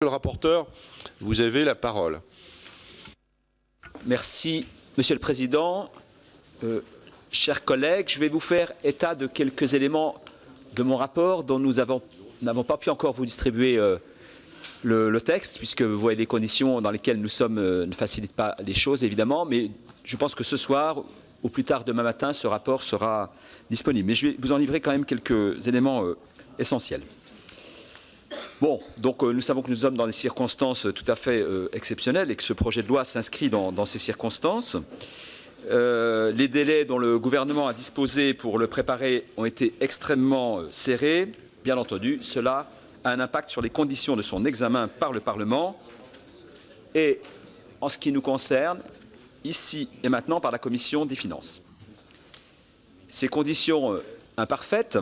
le rapporteur, vous avez la parole. Merci, Monsieur le Président. Chers collègues, je vais vous faire état de quelques éléments de mon rapport dont nous n'avons pas pu encore vous distribuer le texte, puisque vous voyez les conditions dans lesquelles nous sommes ne facilitent pas les choses, évidemment, mais je pense que ce soir, ou plus tard demain matin, ce rapport sera disponible. Mais je vais vous en livrer quand même quelques éléments essentiels. Bon, donc nous savons que nous sommes dans des circonstances tout à fait exceptionnelles et que ce projet de loi s'inscrit dans ces circonstances. Les délais dont le gouvernement a disposé pour le préparer ont été extrêmement serrés. Bien entendu, cela a un impact sur les conditions de son examen par le Parlement et, en ce qui nous concerne, ici et maintenant par la Commission des finances. Ces conditions imparfaites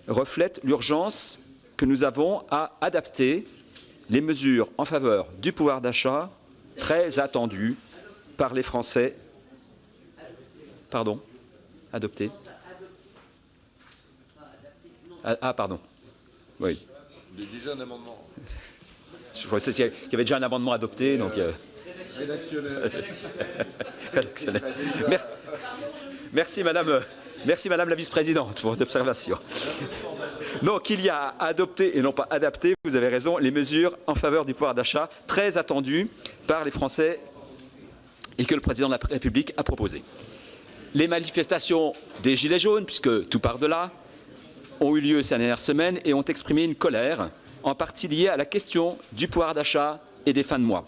reflètent l'urgence que nous avons à adapter les mesures en faveur du pouvoir d'achat très attendues par les Français. Pardon, adopter. Ah, pardon. Oui. Il y a déjà un amendement. Je pensais qu'il y avait déjà un amendement adopté, donc. Rédactionnel. Merci, Madame la Vice-présidente, pour votre observation. Donc, il y a adopté et non pas adapté, vous avez raison, les mesures en faveur du pouvoir d'achat très attendues par les Français et que le Président de la République a proposées. Les manifestations des Gilets jaunes, puisque tout part de là, ont eu lieu ces dernières semaines et ont exprimé une colère, en partie liée à la question du pouvoir d'achat et des fins de mois.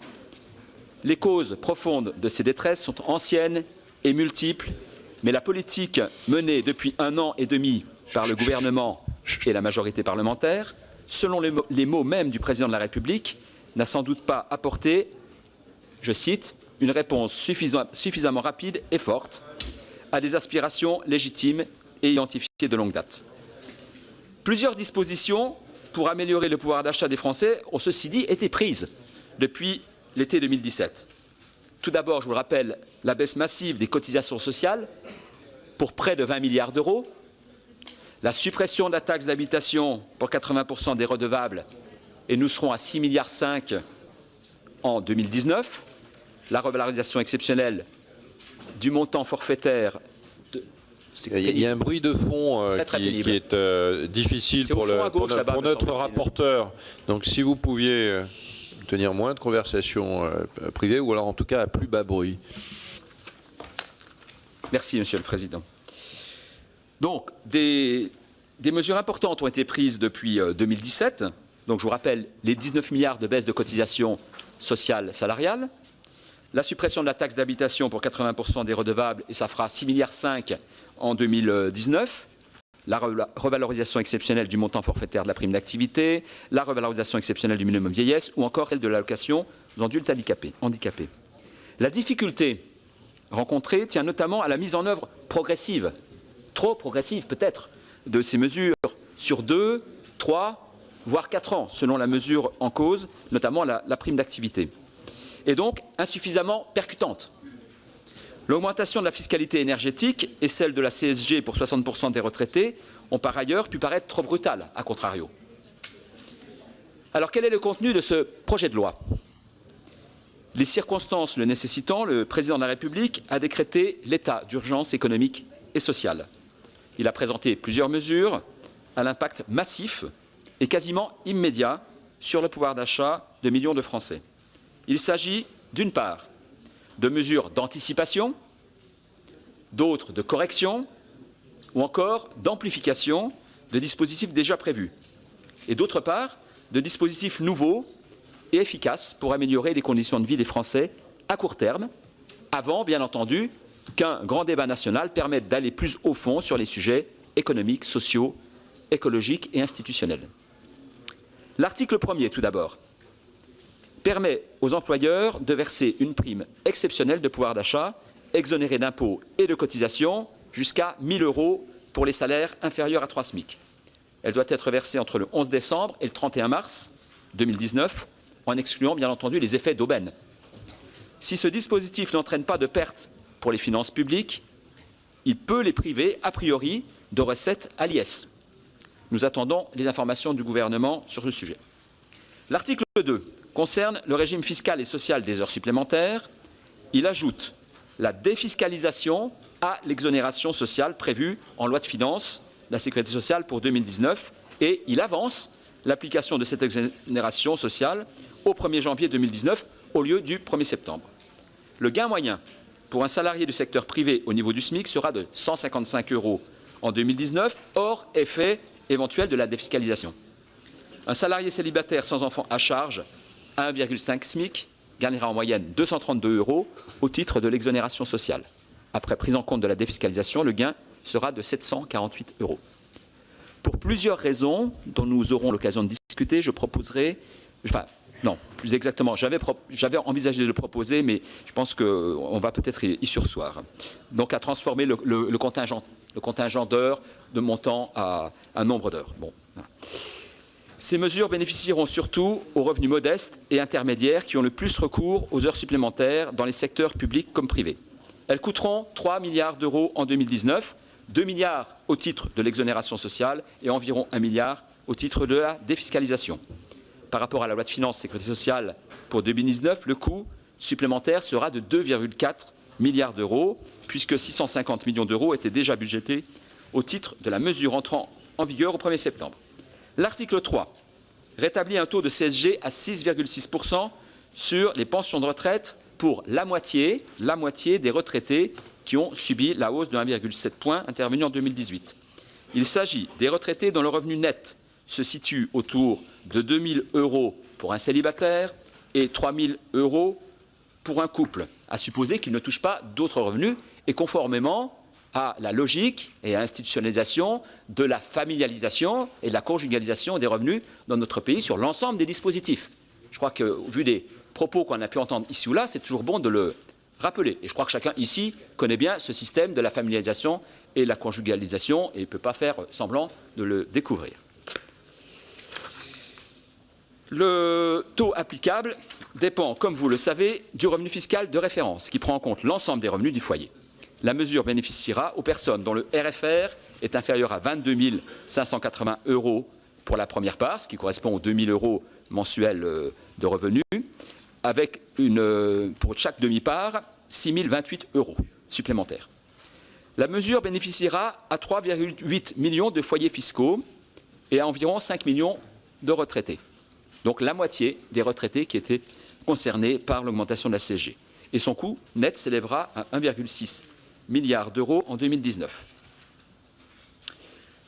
Les causes profondes de ces détresses sont anciennes et multiples, mais la politique menée depuis 1 an et demi par le gouvernement et la majorité parlementaire, selon les mots même du Président de la République, n'a sans doute pas apporté, je cite, une réponse suffisamment rapide et forte à des aspirations légitimes et identifiées de longue date. Plusieurs dispositions pour améliorer le pouvoir d'achat des Français ont ceci dit été prises depuis l'été 2017. Tout d'abord, je vous le rappelle, la baisse massive des cotisations sociales pour près de 20 milliards d'euros, la suppression de la taxe d'habitation pour 80% des redevables, et nous serons à 6,5 milliards en 2019, la revalorisation exceptionnelle du montant forfaitaire. Il y a un bruit de fond qui est difficile pour notre rapporteur. Donc si vous pouviez tenir moins de conversations privées, ou alors en tout cas à plus bas bruit. Merci, Monsieur le Président. Donc, des mesures importantes ont été prises depuis 2017. Donc, je vous rappelle les 19 milliards de baisse de cotisations sociales salariales, la suppression de la taxe d'habitation pour 80% des redevables, et ça fera 6,5 milliards en 2019, la revalorisation exceptionnelle du montant forfaitaire de la prime d'activité, la revalorisation exceptionnelle du minimum vieillesse, ou encore celle de l'allocation aux adultes handicapés. La difficulté rencontrée tient notamment à la mise en œuvre progressive, trop progressive peut-être, de ces mesures sur 2, 3, voire 4 ans, selon la mesure en cause, notamment la prime d'activité, et donc insuffisamment percutante. L'augmentation de la fiscalité énergétique et celle de la CSG pour 60% des retraités ont par ailleurs pu paraître trop brutales, à contrario. Alors quel est le contenu de ce projet de loi? Les circonstances le nécessitant, le Président de la République a décrété l'état d'urgence économique et sociale. Il a présenté plusieurs mesures à l'impact massif et quasiment immédiat sur le pouvoir d'achat de millions de Français. Il s'agit, d'une part, de mesures d'anticipation, d'autres de correction ou encore d'amplification de dispositifs déjà prévus, et d'autre part, de dispositifs nouveaux et efficaces pour améliorer les conditions de vie des Français à court terme, avant, bien entendu, qu'un grand débat national permette d'aller plus au fond sur les sujets économiques, sociaux, écologiques et institutionnels. L'article 1er, tout d'abord, permet aux employeurs de verser une prime exceptionnelle de pouvoir d'achat, exonérée d'impôts et de cotisations, jusqu'à 1 000 € pour les salaires inférieurs à 3 SMIC. Elle doit être versée entre le 11 décembre et le 31 mars 2019, en excluant bien entendu les effets d'aubaine. Si ce dispositif n'entraîne pas de pertes pour les finances publiques, il peut les priver a priori de recettes à l'IS. Nous attendons les informations du gouvernement sur ce sujet. L'article 2 concerne le régime fiscal et social des heures supplémentaires. Il ajoute la défiscalisation à l'exonération sociale prévue en loi de finances de la Sécurité sociale pour 2019 et il avance l'application de cette exonération sociale au 1er janvier 2019 au lieu du 1er septembre. Le gain moyen pour un salarié du secteur privé au niveau du SMIC sera de 155 € en 2019, hors effet éventuel de la défiscalisation. Un salarié célibataire sans enfant à charge à 1,5 SMIC gagnera en moyenne 232 € au titre de l'exonération sociale. Après prise en compte de la défiscalisation, le gain sera de 748 €. Pour plusieurs raisons dont nous aurons l'occasion de discuter, je proposerai, plus exactement, j'avais envisagé de le proposer, mais je pense qu'on va peut-être y surseoir. Donc à transformer le contingent d'heures de montant à un nombre d'heures. Bon, voilà. Ces mesures bénéficieront surtout aux revenus modestes et intermédiaires qui ont le plus recours aux heures supplémentaires dans les secteurs publics comme privés. Elles coûteront 3 milliards d'euros en 2019, 2 milliards au titre de l'exonération sociale et environ 1 milliard au titre de la défiscalisation. Par rapport à la loi de finances sécurité sociale pour 2019, le coût supplémentaire sera de 2,4 milliards d'euros, puisque 650 millions d'euros étaient déjà budgétés au titre de la mesure entrant en vigueur au 1er septembre. L'article 3 rétablit un taux de CSG à 6,6% sur les pensions de retraite pour la moitié des retraités qui ont subi la hausse de 1,7 point intervenue en 2018. Il s'agit des retraités dont le revenu net se situe autour de 2 000 € pour un célibataire et 3 000 € pour un couple, à supposer qu'ils ne touchent pas d'autres revenus et conformément à la logique et à l'institutionnalisation de la familialisation et de la conjugalisation des revenus dans notre pays sur l'ensemble des dispositifs. Je crois qu'au vu des propos qu'on a pu entendre ici ou là, c'est toujours bon de le rappeler. Et je crois que chacun ici connaît bien ce système de la familialisation et de la conjugalisation et ne peut pas faire semblant de le découvrir. Le taux applicable dépend, comme vous le savez, du revenu fiscal de référence qui prend en compte l'ensemble des revenus du foyer. La mesure bénéficiera aux personnes dont le RFR est inférieur à 22 580 € pour la première part, ce qui correspond aux 2 000 € mensuels de revenus, avec pour chaque demi-part 6 028 € supplémentaires. La mesure bénéficiera à 3,8 millions de foyers fiscaux et à environ 5 millions de retraités. Donc la moitié des retraités qui étaient concernés par l'augmentation de la CSG. Et son coût net s'élèvera à 1,6 milliard d'euros en 2019.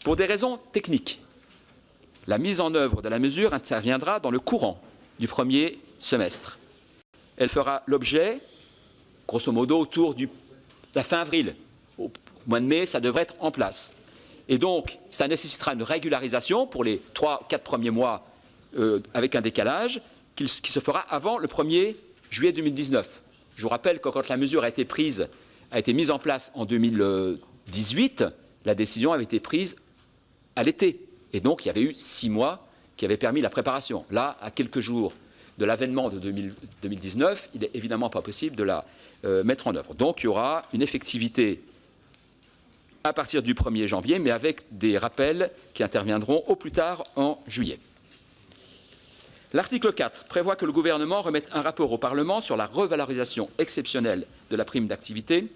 Pour des raisons techniques, la mise en œuvre de la mesure interviendra dans le courant du premier semestre. Elle fera l'objet, grosso modo, autour de la fin avril. Au mois de mai, ça devrait être en place. Et donc, ça nécessitera une régularisation pour les 3-4 premiers mois avec un décalage qui se fera avant le 1er juillet 2019. Je vous rappelle que quand la mesure a été mise en place en 2018, la décision avait été prise à l'été. Et donc, il y avait eu 6 mois qui avaient permis la préparation. Là, à quelques jours de l'avènement de 2019, il n'est évidemment pas possible de la mettre en œuvre. Donc, il y aura une effectivité à partir du 1er janvier, mais avec des rappels qui interviendront au plus tard en juillet. L'article 4 prévoit que le gouvernement remette un rapport au Parlement sur la revalorisation exceptionnelle de la prime d'activité,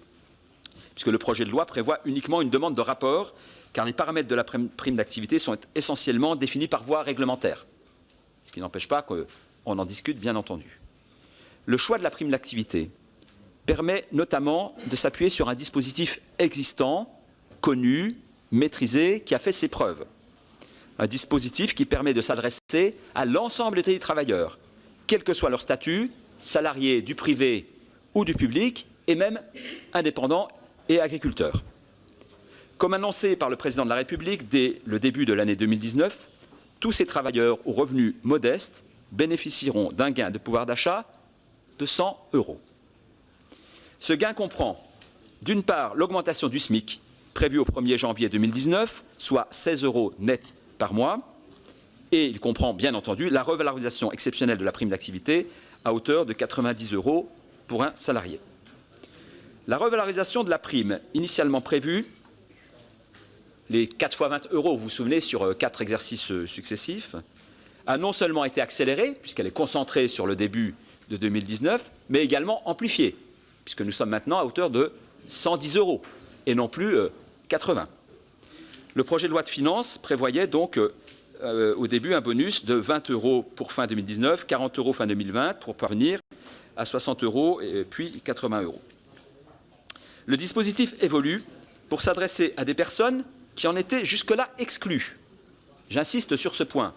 puisque le projet de loi prévoit uniquement une demande de rapport, car les paramètres de la prime d'activité sont essentiellement définis par voie réglementaire, ce qui n'empêche pas qu'on en discute, bien entendu. Le choix de la prime d'activité permet notamment de s'appuyer sur un dispositif existant, connu, maîtrisé, qui a fait ses preuves. Un dispositif qui permet de s'adresser à l'ensemble des travailleurs, quel que soit leur statut, salariés du privé ou du public, et même indépendants et agriculteurs. Comme annoncé par le président de la République dès le début de l'année 2019, tous ces travailleurs aux revenus modestes bénéficieront d'un gain de pouvoir d'achat de 100 €. Ce gain comprend, d'une part, l'augmentation du SMIC prévue au 1er janvier 2019, soit 16 € net par mois, et il comprend bien entendu la revalorisation exceptionnelle de la prime d'activité à hauteur de 90 € pour un salarié. La revalorisation de la prime initialement prévue, les 4 fois 20 €, vous vous souvenez, sur 4 exercices successifs, a non seulement été accélérée, puisqu'elle est concentrée sur le début de 2019, mais également amplifiée, puisque nous sommes maintenant à hauteur de 110 € et non plus 80. Le projet de loi de finances prévoyait donc au début un bonus de 20 € pour fin 2019, 40 € fin 2020, pour parvenir à 60 € et puis 80 €. Le dispositif évolue pour s'adresser à des personnes qui en étaient jusque-là exclues. J'insiste sur ce point.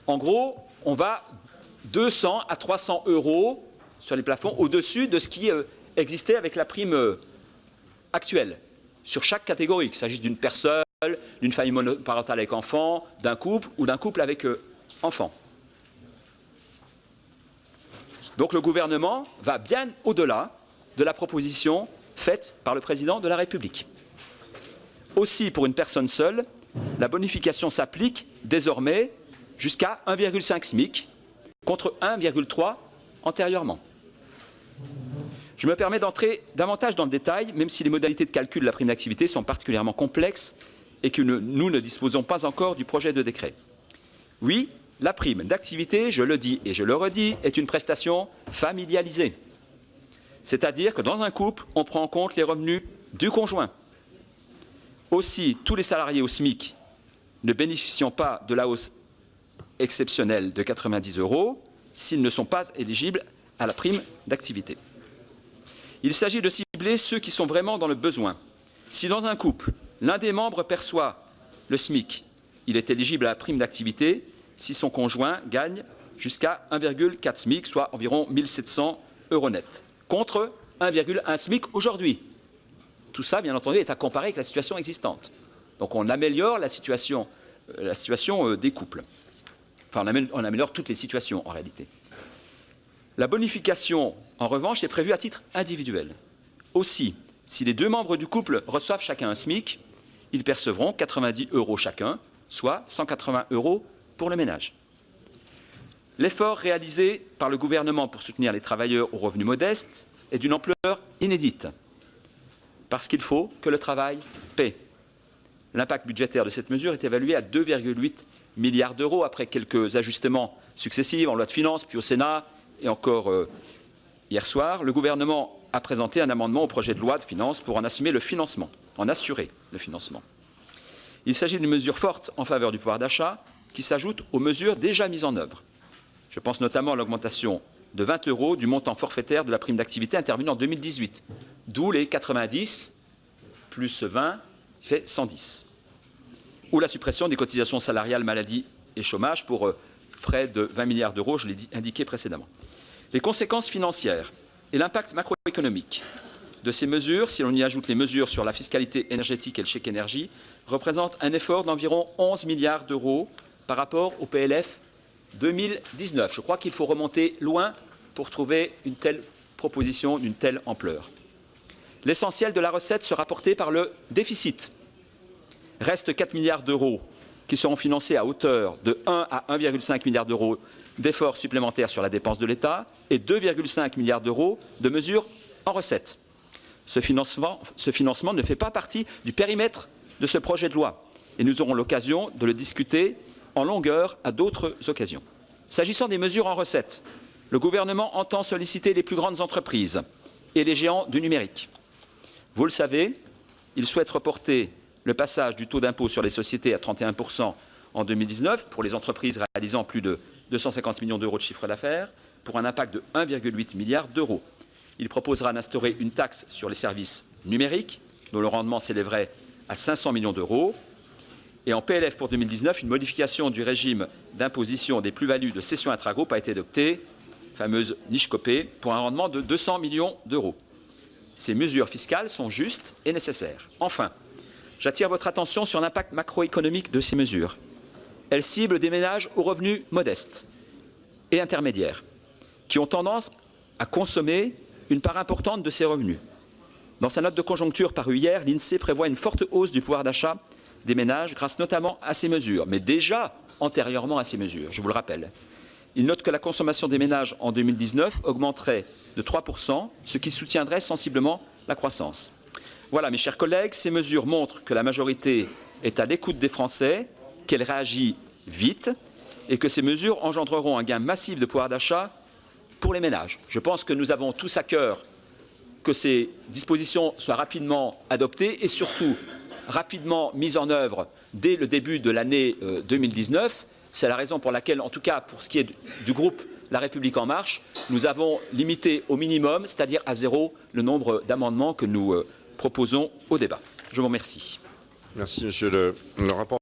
En gros, on va 200 à 300 € sur les plafonds au-dessus de ce qui existait avec la prime actuelle, sur chaque catégorie, qu'il s'agisse d'une personne, d'une famille monoparentale avec enfants, d'un couple ou d'un couple avec enfants. Donc le gouvernement va bien au-delà de la proposition faite par le président de la République. Aussi, pour une personne seule, la bonification s'applique désormais jusqu'à 1,5 SMIC contre 1,3 antérieurement. Je me permets d'entrer davantage dans le détail, même si les modalités de calcul de la prime d'activité sont particulièrement complexes et que nous ne disposons pas encore du projet de décret. Oui, la prime d'activité, je le dis et je le redis, est une prestation familialisée. C'est-à-dire que dans un couple, on prend en compte les revenus du conjoint. Aussi, tous les salariés au SMIC ne bénéficient pas de la hausse exceptionnelle de 90 € s'ils ne sont pas éligibles à la prime d'activité. Il s'agit de cibler ceux qui sont vraiment dans le besoin. Si dans un couple, l'un des membres perçoit le SMIC, il est éligible à la prime d'activité si son conjoint gagne jusqu'à 1,4 SMIC, soit environ 1 700 € net, contre 1,1 SMIC aujourd'hui. Tout ça, bien entendu, est à comparer avec la situation existante. Donc on améliore la situation des couples. Enfin, on améliore toutes les situations, en réalité. La bonification, en revanche, est prévue à titre individuel. Aussi, si les deux membres du couple reçoivent chacun un SMIC, ils percevront 90 € chacun, soit 180 € pour le ménage. L'effort réalisé par le gouvernement pour soutenir les travailleurs aux revenus modestes est d'une ampleur inédite, parce qu'il faut que le travail paie. L'impact budgétaire de cette mesure est évalué à 2,8 milliards d'euros après quelques ajustements successifs en loi de finances, puis au Sénat, et encore hier soir. Le gouvernement a présenté un amendement au projet de loi de finances pour en assurer le financement. Il s'agit d'une mesure forte en faveur du pouvoir d'achat qui s'ajoute aux mesures déjà mises en œuvre. Je pense notamment à l'augmentation de 20 € du montant forfaitaire de la prime d'activité intervenue en 2018, d'où les 90 plus 20, qui fait 110. Ou la suppression des cotisations salariales, maladie et chômage pour près de 20 milliards d'euros, je l'ai indiqué précédemment. Les conséquences financières et l'impact macroéconomique de ces mesures, si l'on y ajoute les mesures sur la fiscalité énergétique et le chèque énergie, représentent un effort d'environ 11 milliards d'euros par rapport au PLF 2019. Je crois qu'il faut remonter loin pour trouver une telle proposition d'une telle ampleur. L'essentiel de la recette sera porté par le déficit. Reste 4 milliards d'euros qui seront financés à hauteur de 1 à 1,5 milliard d'euros d'efforts supplémentaires sur la dépense de l'État et 2,5 milliards d'euros de mesures en recettes. Ce financement ne fait pas partie du périmètre de ce projet de loi et nous aurons l'occasion de le discuter en longueur à d'autres occasions. S'agissant des mesures en recettes, le gouvernement entend solliciter les plus grandes entreprises et les géants du numérique. Vous le savez, il souhaite reporter le passage du taux d'impôt sur les sociétés à 31 % en 2019 pour les entreprises réalisant plus de 250 millions d'euros de chiffre d'affaires pour un impact de 1,8 milliard d'euros. Il proposera d'instaurer une taxe sur les services numériques dont le rendement s'élèverait à 500 millions d'euros. Et en PLF pour 2019, une modification du régime d'imposition des plus-values de cession intragroupe a été adoptée, fameuse niche Copé, pour un rendement de 200 millions d'euros. Ces mesures fiscales sont justes et nécessaires. Enfin, j'attire votre attention sur l'impact macroéconomique de ces mesures. Elles ciblent des ménages aux revenus modestes et intermédiaires, qui ont tendance à consommer une part importante de ces revenus. Dans sa note de conjoncture parue hier, l'INSEE prévoit une forte hausse du pouvoir d'achat des ménages grâce notamment à ces mesures, mais déjà antérieurement à ces mesures, je vous le rappelle. Il note que la consommation des ménages en 2019 augmenterait de 3 %, ce qui soutiendrait sensiblement la croissance. Voilà, mes chers collègues, ces mesures montrent que la majorité est à l'écoute des Français, qu'elle réagit vite et que ces mesures engendreront un gain massif de pouvoir d'achat pour les ménages. Je pense que nous avons tous à cœur que ces dispositions soient rapidement adoptées et surtout rapidement mises en œuvre dès le début de l'année 2019. C'est la raison pour laquelle, en tout cas pour ce qui est du groupe La République En Marche, nous avons limité au minimum, c'est-à-dire à 0, le nombre d'amendements que nous proposons au débat. Je vous remercie. Merci, monsieur le rapporteur.